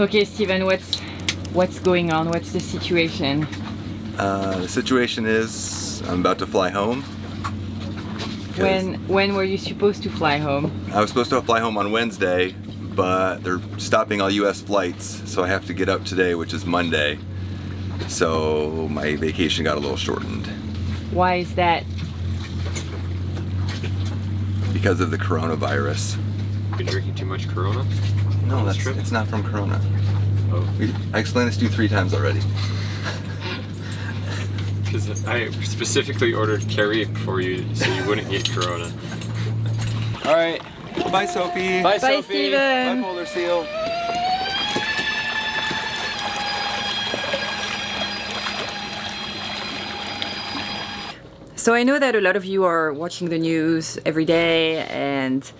Okay, Steven, what's going on? What's the situation? The situation is I'm about to fly home. When were you supposed to fly home? I was supposed to fly home on Wednesday, but they're stopping all US flights, so I have to get up today, which is Monday. So my vacation got a little shortened. Why is that? Because of the coronavirus. Been drinking too much Corona? No, it's not from Corona. Oh. I explained this to you 3 times already. Because I specifically ordered Caribe for you so you wouldn't get Corona. Alright. Bye, Sophie. Bye, Bye, Sophie. Steven. Bye, polar seal. So I know that a lot of you are watching the news every day and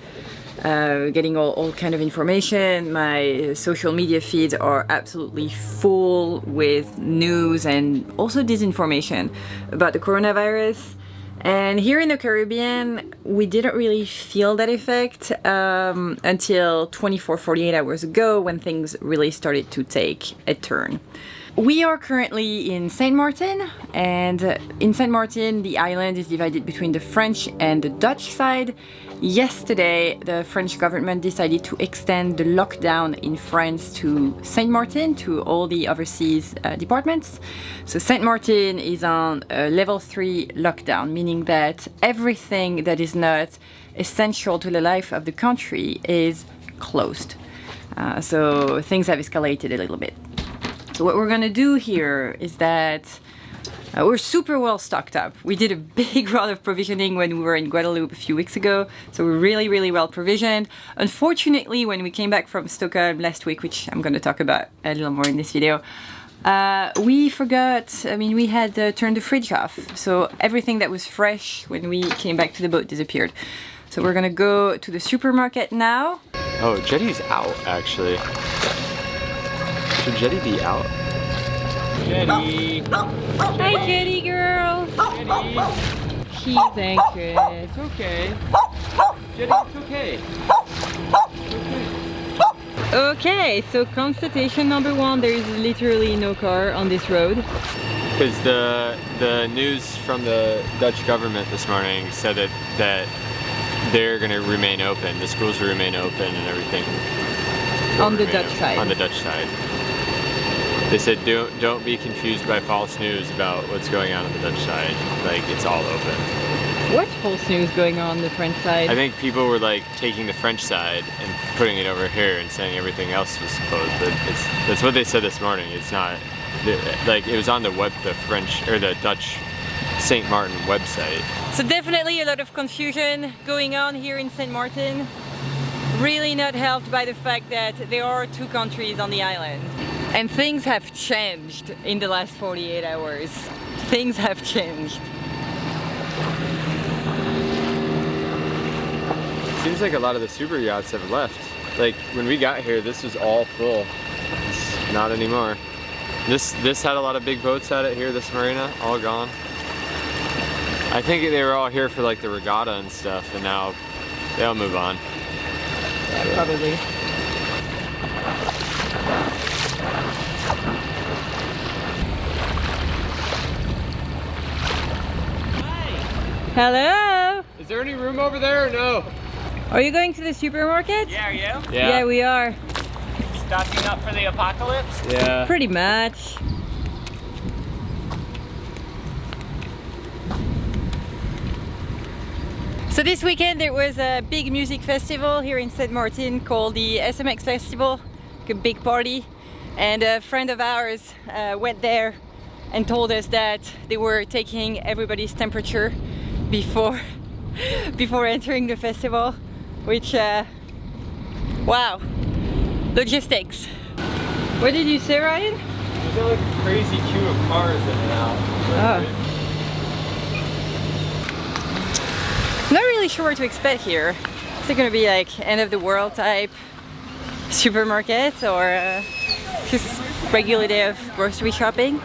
getting all kind of information. My social media feeds are absolutely full with news and also disinformation about the coronavirus. And here in the Caribbean, we didn't really feel that effect until 48 hours ago when things really started to take a turn. We are currently in Saint Martin, and in Saint Martin, the island is divided between the French and the Dutch side. Yesterday, the French government decided to extend the lockdown in France to Saint Martin, to all the overseas departments. So Saint Martin is on a level 3 lockdown, meaning that everything that is not essential to the life of the country is closed. So things have escalated a little bit. So what we're gonna do here is that we're super well stocked up. We did a big round of provisioning when we were in Guadeloupe a few weeks ago, so we're really, really well provisioned. Unfortunately, when we came back from Stockholm last week, which I'm gonna talk about a little more in this video, we forgot, we had turned the fridge off, so everything that was fresh when we came back to the boat disappeared. So we're gonna go to the supermarket now. Oh, Jetty's out, actually. Should Jetty be out? Jetty! Hi, Jetty girl! Jetty! She's anxious. It's okay. Jetty, it's okay. Okay, so constatation number 1, there is literally no car on this road. Because the news from the Dutch government this morning said that they're going to remain open. The schools will remain open and everything. On the Dutch side. On the Dutch side. They said don't be confused by false news about what's going on the Dutch side. Like, it's all open. What's false news going on the French side? I think people were like taking the French side and putting it over here and saying everything else was closed, but that's what they said this morning. It's not, like, it was on the French or the Dutch Saint Martin website. So definitely a lot of confusion going on here in Saint Martin. Really not helped by the fact that there are 2 countries on the island. And things have changed in the last 48 hours. Things have changed. Seems like a lot of the super yachts have left. Like, when we got here, this was all full. It's not anymore. This had a lot of big boats at it here, this marina, all gone. I think they were all here for like the regatta and stuff, and now they'll move on. Yeah, probably. Hello? Is there any room over there or no? Are you going to the supermarket? Yeah, are you? Yeah, we are. Stocking up for the apocalypse? Yeah. Pretty much. So this weekend there was a big music festival here in Saint Martin called the SMX Festival, like a big party. And a friend of ours went there and told us that they were taking everybody's temperature before entering the festival, which, wow, logistics. What did you say, Ryan? There's a like crazy queue of cars in and out. Oh. I'm not really sure what to expect here. Is it gonna be like end of the world type supermarket or just regular day of grocery shopping?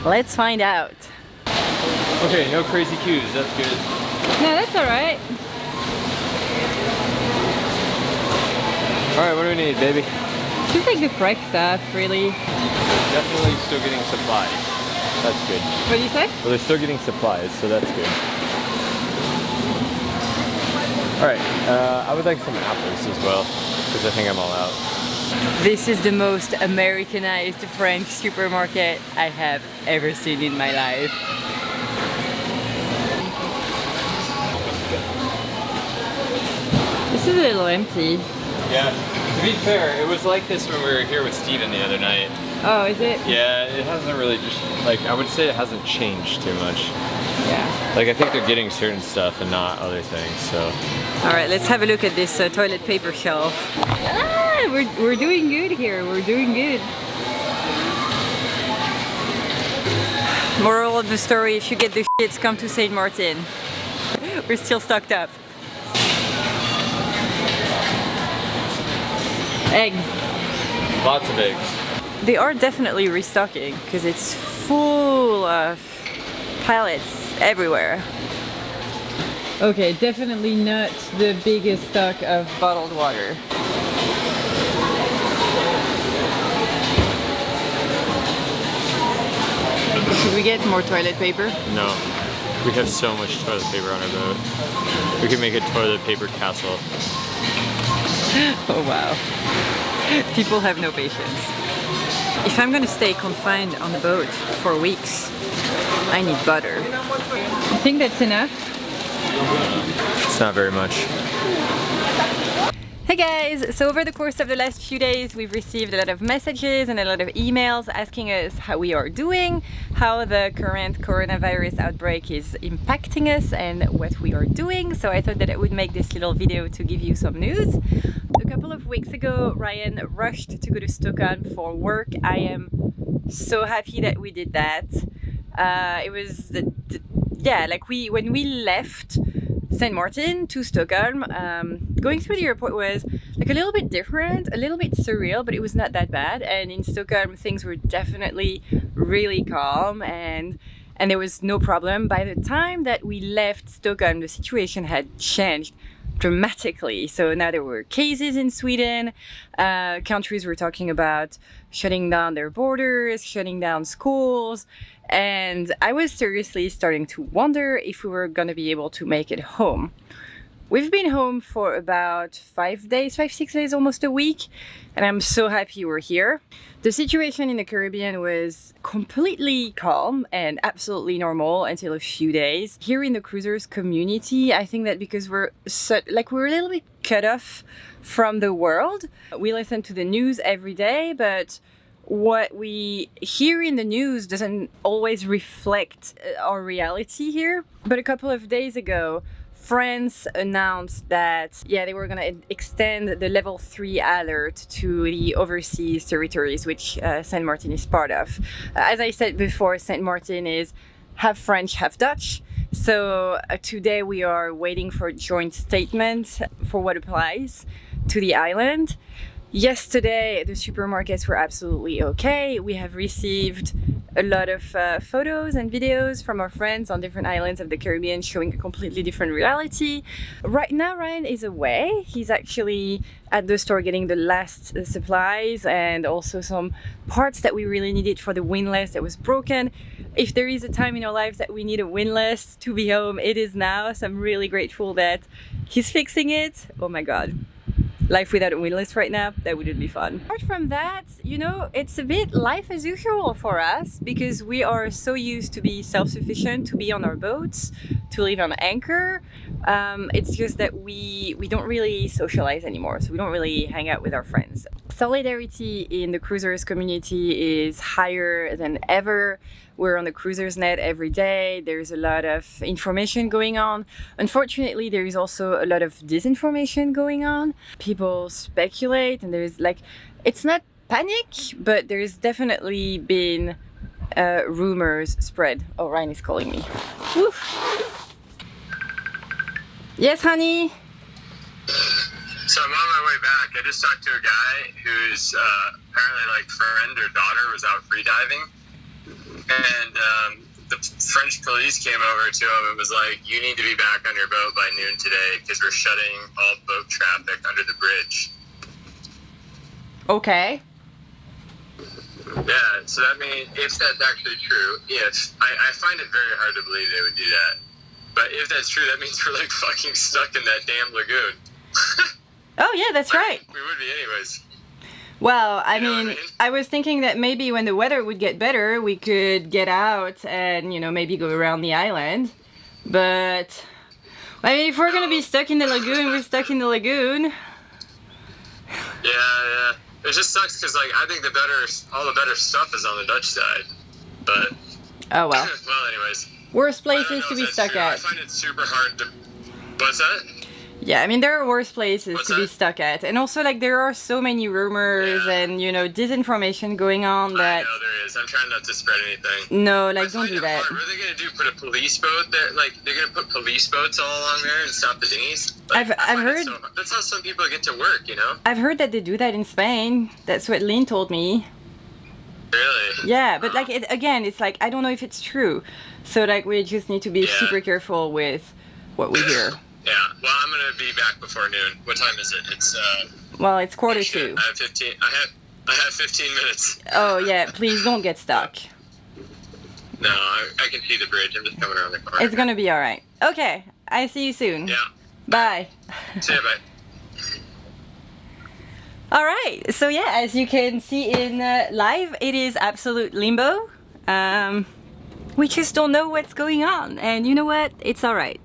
Let's find out. Okay, no crazy queues, that's good. No, that's alright. Alright, what do we need, baby? Just like the fresh stuff, really. Definitely still getting supplies. That's good. What do you say? Well, they're still getting supplies, so that's good. All right, I would like some apples as well, because I think I'm all out. This is the most Americanized French supermarket I have ever seen in my life. This is a little empty. Yeah, to be fair, it was like this when we were here with Steven the other night. Oh, is it? Yeah, it hasn't really just, like, I would say it hasn't changed too much. Yeah. Like, I think they're getting certain stuff and not other things, so. Alright, let's have a look at this toilet paper shelf. Ah, we're doing good here, we're doing good. Moral of the story, if you get the shits, come to St. Martin. We're still stocked up. Eggs. Lots of eggs. They are definitely restocking because it's full of pallets everywhere. Okay, definitely not the biggest stock of bottled water. Should we get more toilet paper? No. We have so much toilet paper on our boat. We could make a toilet paper castle. Oh wow. People have no patience. If I'm gonna stay confined on the boat for weeks, I need butter. I think that's enough. It's not very much. Hey guys! So over the course of the last few days we've received a lot of messages and a lot of emails asking us how we are doing, how the current coronavirus outbreak is impacting us and what we are doing. So I thought that I would make this little video to give you some news. A couple of weeks ago Ryan rushed to go to Stockholm for work. I am so happy that we did that. It was, yeah, like when we left St. Martin to Stockholm, going through the airport was like a little bit different, a little bit surreal, but it was not that bad. And in Stockholm things were definitely really calm and there was no problem. By the time that we left Stockholm, the situation had changed dramatically. So now there were cases in Sweden. Countries were talking about shutting down their borders, shutting down schools. And I was seriously starting to wonder if we were going to be able to make it home. We've been home for about 5 days, 5-6 days, almost a week, and I'm so happy we're here. The situation in the Caribbean was completely calm and absolutely normal until a few days. Here in the cruisers community, I think that because we're a little bit cut off from the world. We listen to the news every day, but what we hear in the news doesn't always reflect our reality here. But a couple of days ago, France announced that, yeah, they were going to extend the level 3 alert to the overseas territories, which St. Martin is part of. As I said before, St. Martin is half French, half Dutch. So today we are waiting for a joint statement for what applies to the island. Yesterday, the supermarkets were absolutely okay. We have received a lot of photos and videos from our friends on different islands of the Caribbean showing a completely different reality. Right now, Ryan is away. He's actually at the store getting the last supplies and also some parts that we really needed for the windlass that was broken. If there is a time in our lives that we need a windlass to be home, it is now. So I'm really grateful that he's fixing it. Oh my God. Life without a windlass right now, that wouldn't be fun. Apart from that, you know, it's a bit life as usual for us because we are so used to be self-sufficient, to be on our boats, to live on anchor. It's just that we don't really socialize anymore, so we don't really hang out with our friends. Solidarity in the cruisers community is higher than ever. We're on the cruisers net every day. There's a lot of information going on. Unfortunately, there is also a lot of disinformation going on. People speculate and there's it's not panic, but there's definitely been rumors spread. Oh, Ryan is calling me. Woo. Yes, honey? So I'm on my way back. I just talked to a guy whose apparently friend or daughter was out free diving. And the French police came over to him and was like, you need to be back on your boat by noon today because we're shutting all boat traffic under the bridge. Okay. Yeah, so that means if that's actually true, I find it very hard to believe they would do that. But if that's true, that means we're like fucking stuck in that damn lagoon. Oh yeah, that's right. We would be anyways. Well, I You know what I mean, mean? I was thinking that maybe when the weather would get better, we could get out and, you know, maybe go around the island. But, I mean, if we're gonna be stuck in the lagoon, we're stuck in the lagoon. Yeah. It just sucks because like I think all the better stuff is on the Dutch side. But Oh well. well, anyways. Worst I don't places know to if be that's stuck true. at. I find it super hard to. What's that? Yeah, I mean, there are worse places What's to be that? stuck at. And also, like, there are so many rumors Yeah. and, you know, disinformation going on I that... know there is. I'm trying not to spread anything. No, I like, don't find do it that. hard. What are they gonna do? Put a police boat there? Like they're gonna put police boats all along there and stop the dinghies? Like, I've I find it heard- that's how some people get to work. You know? I've heard that they do that in Spain. That's what Lynn told me. Really? Yeah, but, like, again, it's like, I don't know if it's true. So, like, we just need to be Yeah. super careful with what we hear. Yeah. Well, I'm gonna be back before noon. What time is it? It's Well, it's quarter shit, to. I have 15. I have 15 minutes. Oh, yeah, please don't get stuck. No, I can see the bridge. I'm just coming around the corner. It's gonna be alright. Okay, I see you soon. Yeah. Bye. See you, bye. Alright, so yeah, as you can see in live, it is absolute limbo. We just don't know what's going on, and you know what? It's alright.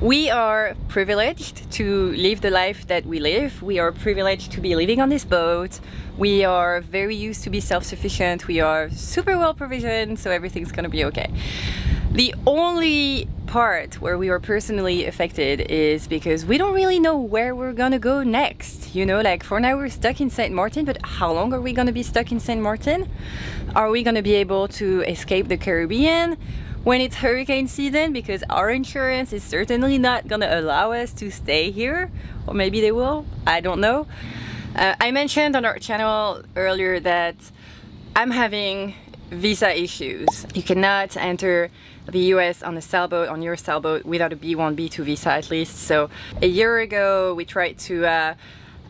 We are privileged to live the life that we live. We are privileged to be living on this boat. We are very used to be self-sufficient. We are super well provisioned, so everything's gonna be okay. The only part where we are personally affected is because we don't really know where we're gonna go next. You know, like for now we're stuck in St. Martin, but how long are we gonna be stuck in St. Martin? Are we gonna be able to escape the Caribbean when it's hurricane season? Because our insurance is certainly not gonna allow us to stay here. Or maybe they will, I don't know. I mentioned on our channel earlier that I'm having visa issues. You cannot enter the US on a sailboat, on your sailboat, without a B1, B2 visa at least. So a year ago we tried to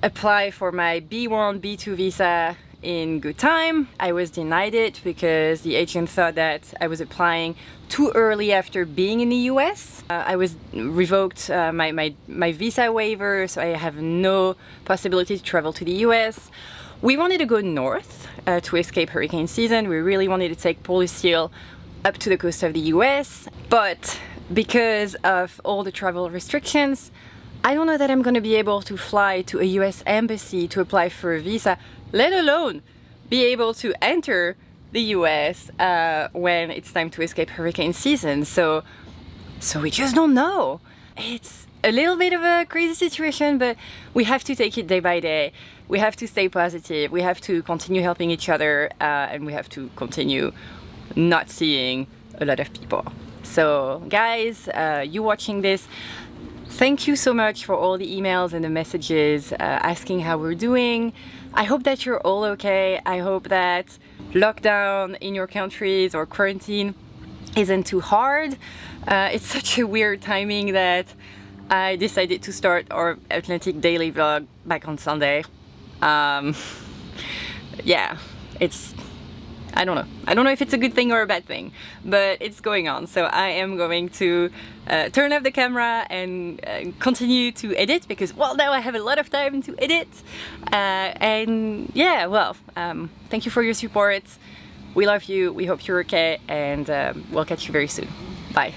apply for my B1, B2 visa in good time. I was denied it because the agent thought that I was applying too early after being in the US. I was revoked my visa waiver, so I have no possibility to travel to the US. We wanted to go north to escape hurricane season. We really wanted to take Polar Seal up to the coast of the US, but because of all the travel restrictions, I don't know that I'm gonna be able to fly to a US embassy to apply for a visa, let alone be able to enter the US when it's time to escape hurricane season. So we just don't know. It's a little bit of a crazy situation, but we have to take it day by day. We have to stay positive. We have to continue helping each other, and we have to continue not seeing a lot of people. So guys, you watching this, thank you so much for all the emails and the messages asking how we're doing. I hope that you're all okay. I hope that lockdown in your countries or quarantine isn't too hard. It's such a weird timing that I decided to start our Atlantic daily vlog back on Sunday. Yeah, it's, I don't know. I don't know if it's a good thing or a bad thing, but it's going on. So I am going to turn off the camera and continue to edit because, well, now I have a lot of time to edit. And yeah, well, thank you for your support. We love you. We hope you're okay. And we'll catch you very soon. Bye.